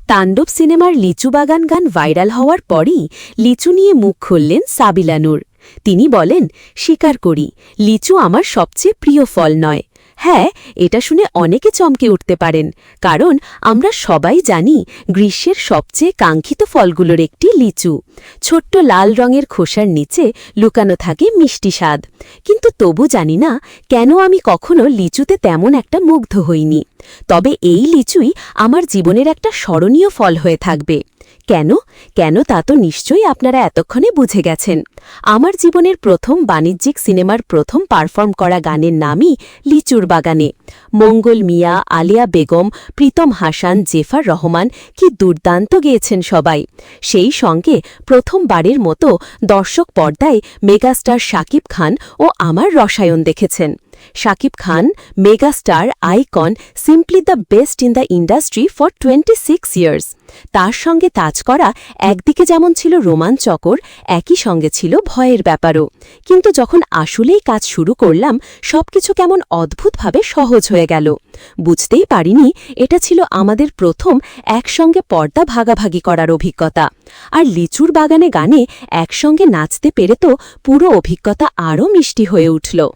তাণ্ডব সিনেমার লিচু বাগান গান ভাইরাল হওয়ার পরই লিচু নিয়ে মুখ খুললেন সাবিলা নূর। তিনি বলেন, স্বীকার করি, লিচু আমার সবচেয়ে প্রিয় ফল নয়। হ্যাঁ, এটা শুনে অনেকে চমকে উঠতে পারেন, কারণ আমরা সবাই জানি গ্রীষ্মের সবচেয়ে কাঙ্ক্ষিত ফলগুলোর একটি লিচু। ছোট্ট লাল রঙের খোসার নিচে লুকানো থাকে মিষ্টি স্বাদ। কিন্তু তবু জানি না কেন আমি কখনো লিচুতে তেমন একটা মুগ্ধ হইনি। তবে এই লিচুই আমার জীবনের একটা স্মরণীয় ফল হয়ে থাকবে। কেন কেন তা তো নিশ্চয়ই আপনারা এতক্ষণে বুঝে গেছেন। আমার জীবনের প্রথম বাণিজ্যিক সিনেমার প্রথম পারফর্ম করা গানের নামই লিচুর বাগানে। মঙ্গল মিয়া, আলিয়া বেগম, প্রীতম হাসান, জেফার রহমান কি দুর্দান্ত গেয়েছেন সবাই। সেই সঙ্গে প্রথমবারের মতো দর্শক পর্দায় মেগাস্টার শাকিব খান ও আমার রসায়ন দেখেছেন। Shakib Khan, megastar, icon, simply the best in the industry for 26 years. তার সঙ্গে কাজ করা একদিকে যেমন ছিল রোমাঞ্চকর, একই সঙ্গে ছিল ভয়ের ব্যাপারও। কিন্তু যখন আসলেই কাজ শুরু করলাম, সবকিছু কেমন অদ্ভুতভাবে সহজ হয়ে গেল। বুঝতেই পারিনি এটা ছিল আমাদের প্রথম একসঙ্গে পর্দা ভাগাভাগি করার অভিজ্ঞতা। আর লিচুর বাগানে গানে একসঙ্গে নাচতে পেরে তো পুরো অভিজ্ঞতা আরও মিষ্টি হয়ে উঠল।